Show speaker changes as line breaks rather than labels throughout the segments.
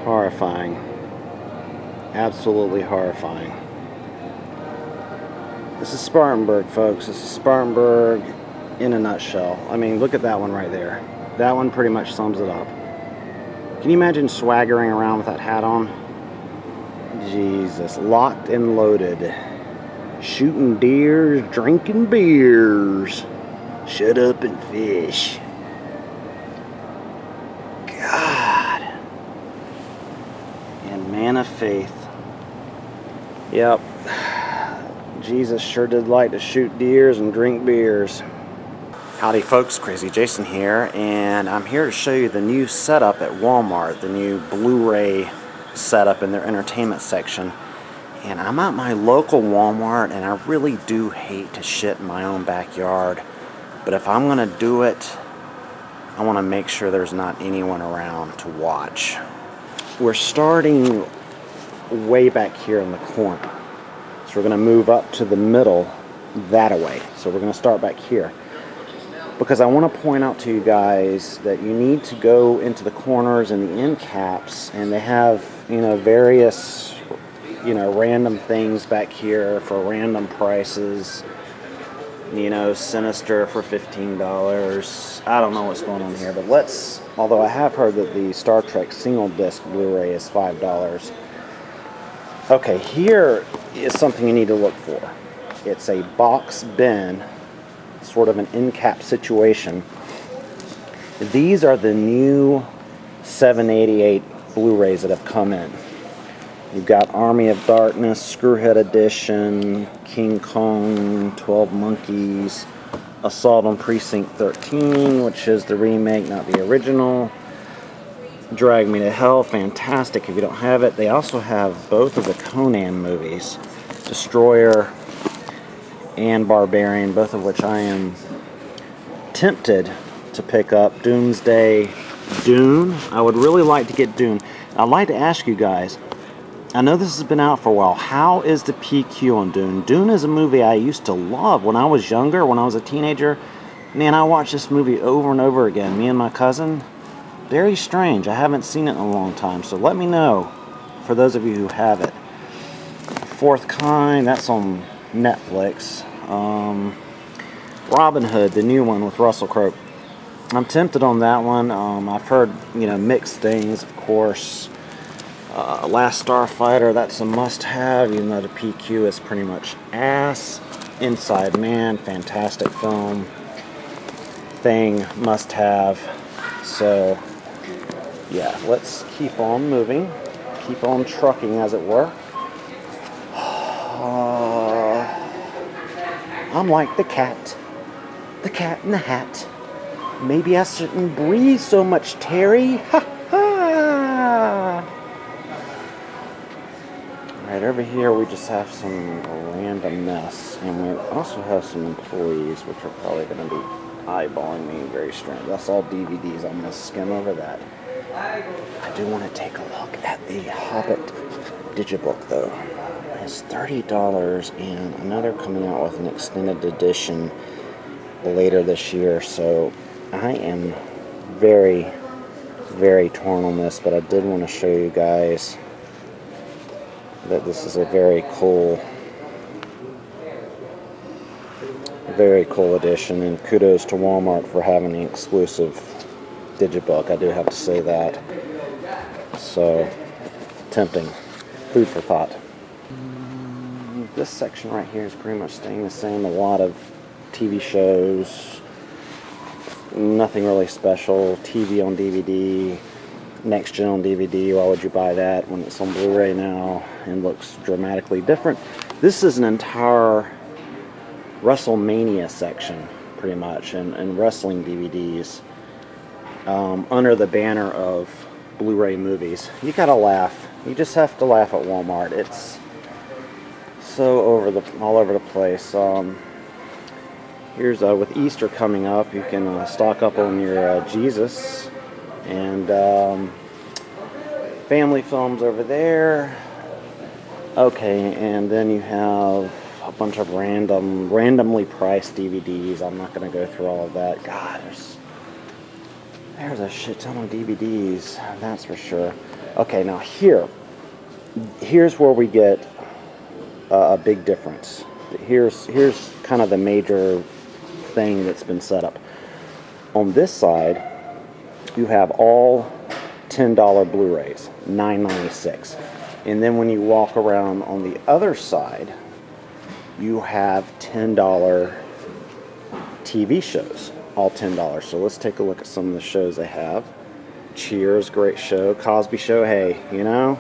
Horrifying. Absolutely horrifying. This is Spartanburg, folks. This is Spartanburg in a nutshell. I mean, look at that one right there. That one pretty much sums it up. Can you imagine swaggering around with that hat on? Jesus. Locked and loaded. Shooting deers, drinking beers. Shut up and fish. God. And man of faith. Yep. Jesus sure did like to shoot deers and drink beers. Howdy folks, Crazy Jason here, and I'm here to show you the new setup at Walmart, the new Blu-ray setup in their entertainment section. And I'm at my local Walmart, and I really do hate to shit in my own backyard, but if I'm gonna do it, I want to make sure there's not anyone around to watch. We're starting way back here in the corner, so we're gonna move up to the middle that way. So we're gonna start back here, because I want to point out to you guys that you need to go into the corners and the end caps, and they have, you know, various, you know, random things back here for random prices. You know, Sinister for $15. I don't know what's going on here, but let's, although I have heard that the Star Trek single disc Blu-ray is $5. Okay, here is something you need to look for. It's a box bin, sort of an end cap situation. These are the new 788 Blu-rays that have come in. You've got Army of Darkness, Screwhead Edition, King Kong, 12 Monkeys, Assault on Precinct 13, which is the remake, not the original. Drag Me to Hell, fantastic if you don't have it. They also have both of the Conan movies, Destroyer and Barbarian, both of which I am tempted to pick up. Doomsday, Dune. I would really like to get Dune. I'd like to ask you guys, I know this has been out for a while, how is the PQ on Dune? Dune is a movie I used to love when I was younger, when I was a teenager. Man, I watched this movie over and over again, me and my cousin. Very strange. I haven't seen it in a long time, so let me know, for those of you who have it. Fourth Kind, that's on Netflix. Robin Hood, the new one with Russell Crowe. I'm tempted on that one. I've heard, you know, mixed things, of course. Last Starfighter, that's a must-have, even though the PQ is pretty much ass. Inside Man, fantastic film. Thing, must-have. So, yeah, let's keep on moving. Keep on trucking, as it were. I'm like the cat in the hat. Maybe I shouldn't breathe so much, Terry. Ha ha! Alright, over here we just have some random mess. And we also have some employees, which are probably going to be eyeballing me very strange. That's all DVDs. I'm going to skim over that. I do want to take a look at the Hobbit Digibook, though. It's $30, and I know they're coming out with an extended edition later this year, so I am very, very torn on this, but I did want to show you guys that this is a very cool edition, and kudos to Walmart for having the exclusive Digibook. I do have to say that. So, tempting. Food for thought. This section right here is pretty much staying the same. A lot of TV shows, nothing really special. TV on DVD, Next Gen on DVD. Why would you buy that when it's on Blu-ray now and looks dramatically different? This is an entire WrestleMania section, pretty much, and wrestling DVDs under the banner of Blu-ray movies. You gotta laugh. You just have to laugh at Walmart. It's so all over the place. Here's with Easter coming up, you can stock up on your Jesus and family films over there. Okay, and then you have a bunch of randomly priced DVDs. I'm not going to go through all of that. God, there's a shit ton of DVDs, that's for sure. Okay, now here's where we get a big difference. Here's kind of the major thing that's been set up. On this side, you have all $10 Blu-rays, $9.96. And then when you walk around on the other side, you have $10 TV shows, all $10. So let's take a look at some of the shows they have. Cheers, great show. Cosby Show, hey, you know,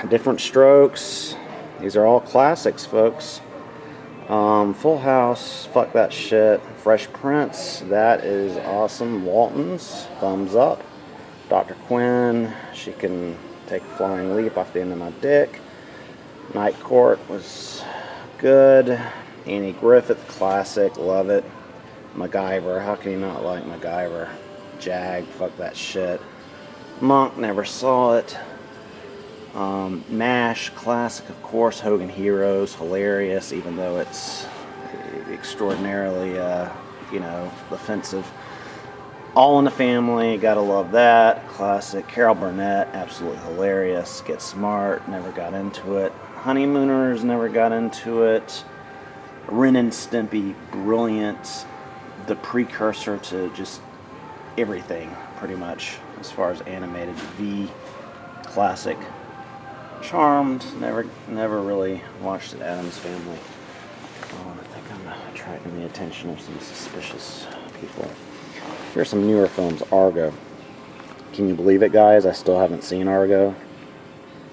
Different Strokes. These are all classics, folks. Full House, fuck that shit. Fresh Prince, that is awesome. Waltons, thumbs up. Dr. Quinn, she can take a flying leap off the end of my dick. Night Court was good. Annie Griffith, classic, love it. MacGyver, how can you not like MacGyver? Jag, fuck that shit. Monk, never saw it. MASH, classic, of course. Hogan Heroes, hilarious, even though it's extraordinarily, offensive. All in the Family, gotta love that, classic. Carol Burnett, absolutely hilarious. Get Smart, never got into it. Honeymooners, never got into it. Ren and Stimpy, brilliant. The precursor to just everything, pretty much, as far as animated. V, classic. Charmed, never really watched the Addams Family. I think I'm attracting the attention of some suspicious people. Here's some newer films. Argo. Can you believe it, guys? I still haven't seen Argo.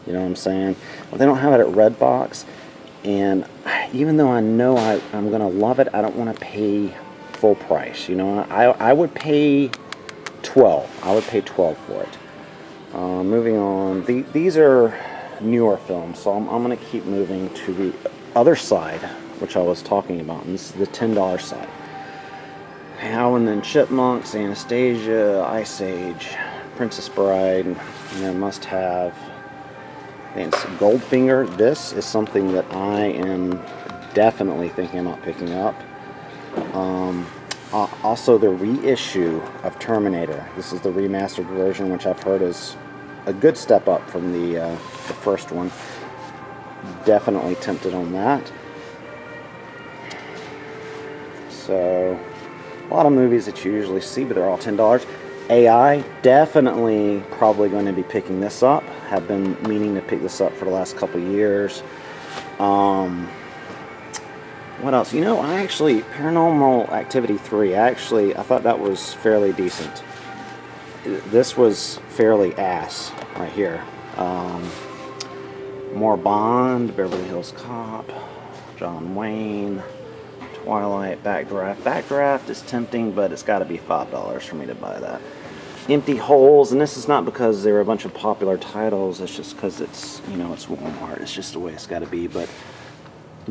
You know what I'm saying? Well, they don't have it at Redbox, and even though I know I'm going to love it, I don't want to pay full price. You know, I would pay $12. I would pay $12 for it. Moving on. These are newer films, so I'm going to keep moving to the other side, which I was talking about, and this is the $10 side. Alvin and Chipmunks, Anastasia, Ice Age, Princess Bride, must have. And Goldfinger. This is something that I am definitely thinking about picking up. Also, the reissue of Terminator. This is the remastered version, which I've heard is a good step up from the first one. Definitely tempted on that. So, a lot of movies that you usually see, but they're all $10. AI, definitely probably going to be picking this up. Have been meaning to pick this up for the last couple years. What else? I actually, Paranormal Activity 3, I thought that was fairly decent. This was fairly ass right here. More Bond, Beverly Hills Cop, John Wayne, Twilight, Backdraft. Backdraft is tempting, but it's got to be $5 for me to buy that. Empty Holes, and this is not because there are a bunch of popular titles, it's just because it's Walmart. It's just the way it's got to be. But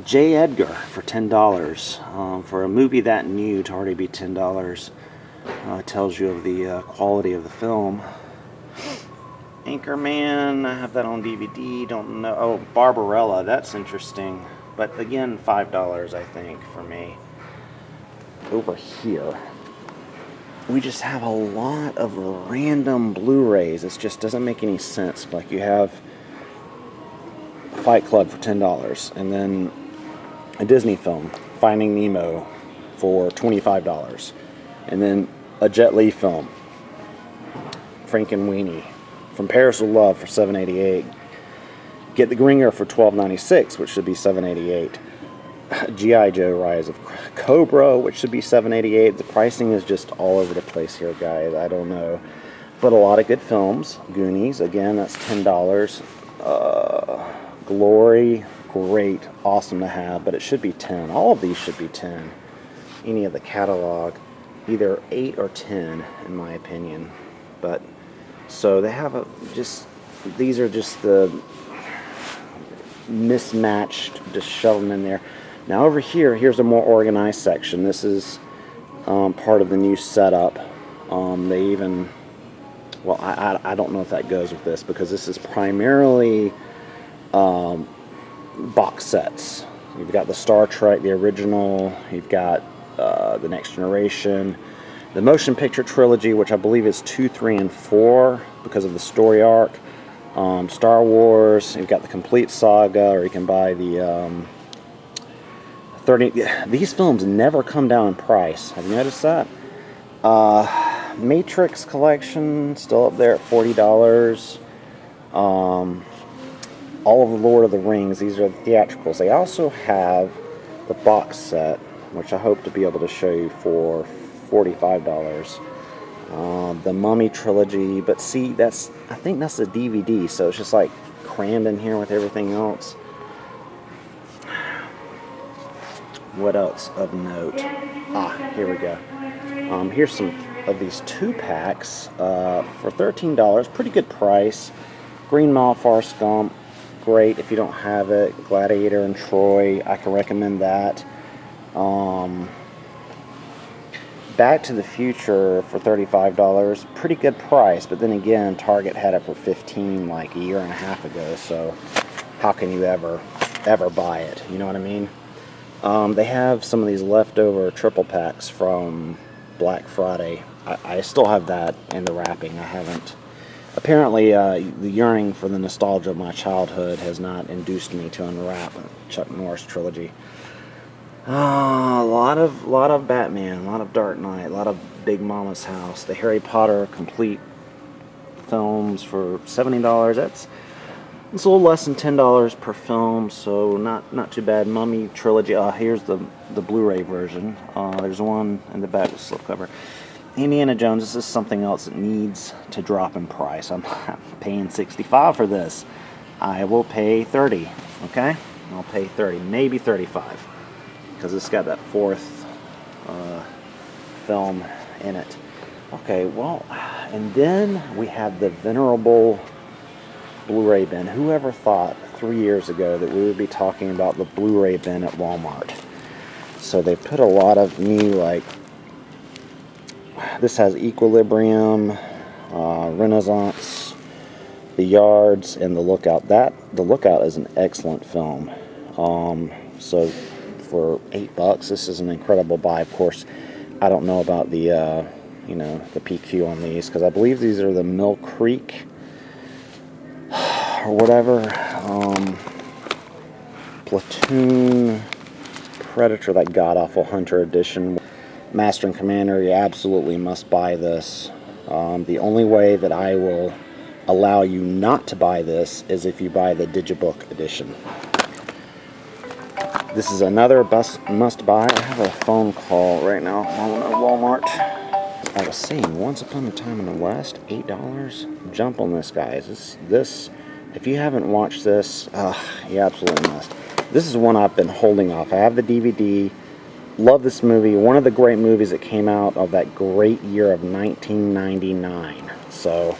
J. Edgar for $10. For a movie that new to already be $10 tells you of the quality of the film. Anchorman, I have that on DVD, don't know. Oh, Barbarella, that's interesting. But again, $5, I think, for me. Over here, we just have a lot of random Blu-rays. It just doesn't make any sense. Like, you have Fight Club for $10, and then a Disney film, Finding Nemo, for $25, and then a Jet Li film, Frankenweenie, From Paris with Love for $7.88. Get the Gringer for $12.96, which should be $7.88. G.I. Joe Rise of Cobra, which should be $7.88. The pricing is just all over the place here, guys. I don't know. But a lot of good films. Goonies, again, that's $10. Glory, great, awesome to have, but it should be $10. All of these should be $10. Any of the catalog, either 8 or 10, in my opinion. But, so they have these are just the mismatched, just shove them in there. Now over here, here's a more organized section. This is part of the new setup. They even, well, I don't know if that goes with this, because this is primarily box sets. You've got the Star Trek, the original. You've got the Next Generation. the motion picture trilogy, which I believe is 2, 3, and 4 because of the story arc. Star Wars, you've got the complete saga, or you can buy the 30. These films never come down in price. Have you noticed that? Matrix collection, still up there at $40. All of the Lord of the Rings, these are the theatricals. They also have the box set, which I hope to be able to show you for $45. The Mummy trilogy, but see, I think that's a DVD, so it's just like crammed in here with everything else. What else of note? Here we go. Here's some of these 2-packs for $13. Pretty good price. Green Mile, Forrest Gump, great if you don't have it. Gladiator and Troy, I can recommend that. Back to the Future for $35, pretty good price, but then again, Target had it for $15 like a year and a half ago, so how can you ever buy it, you know what I mean? They have some of these leftover triple packs from Black Friday. I still have that in the wrapping. I haven't. Apparently, the yearning for the nostalgia of my childhood has not induced me to unwrap a Chuck Norris trilogy. A lot of Batman, a lot of Dark Knight, a lot of Big Mama's House. The Harry Potter complete films for $70. It's a little less than $10 per film, so not too bad. Mummy trilogy. Here's the Blu-ray version. There's one in the back with slipcover. Indiana Jones. This is something else that needs to drop in price. I'm paying $65 for this. I will pay $30. Okay, I'll pay $30, maybe $35, because it's got that 4th film in it. Okay, well, and then we have the venerable Blu-ray bin. Whoever thought 3 years ago that we would be talking about the Blu-ray bin at Walmart? So they put a lot of new, like, this has Equilibrium, Renaissance, The Yards, and The Lookout. The Lookout is an excellent film. So for $8, this is an incredible buy. Of course, I don't know about the the PQ on these, because I believe these are the Mill Creek or whatever. Platoon, Predator, that god-awful Hunter edition. Master and Commander, you absolutely must buy this. The only way that I will allow you not to buy this is if you buy the Digibook edition. This is another must buy. I have a phone call right now on Walmart. I was saying, Once Upon a Time in the West, $8. Jump on this, guys. This, if you haven't watched this, you absolutely must. This is one I've been holding off. I have the DVD. Love this movie. One of the great movies that came out of that great year of 1999. So,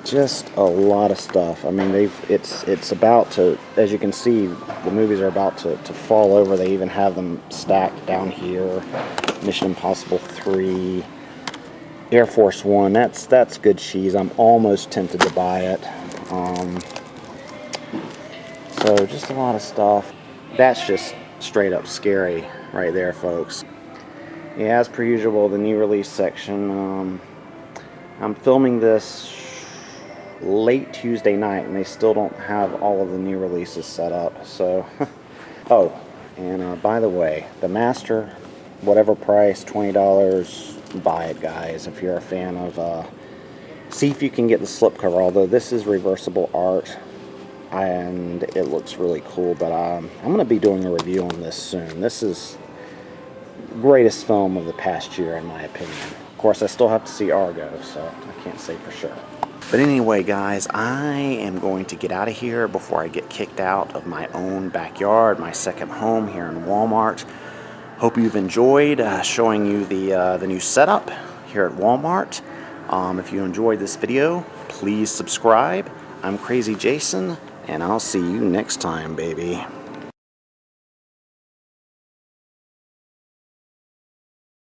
just a lot of stuff. I mean, it's about to, as you can see, the movies are about to fall over. They even have them stacked down here. Mission Impossible 3, Air Force One. That's good cheese. I'm almost tempted to buy it. So just a lot of stuff. That's just straight up scary right there, folks. Yeah, as per usual, the new release section. I'm filming this late Tuesday night, and they still don't have all of the new releases set up. So, oh, and by the way, the Master, whatever price, $20, buy it, guys. If you're a fan of, see if you can get the slipcover. Although this is reversible art, and it looks really cool. But I'm going to be doing a review on this soon. This is the greatest film of the past year, in my opinion. Of course, I still have to see Argo, so I can't say for sure. But anyway, guys, I am going to get out of here before I get kicked out of my own backyard, my second home here in Walmart. Hope you've enjoyed showing you the new setup here at Walmart. If you enjoyed this video, please subscribe. I'm Crazy Jason, and I'll see you next time, baby.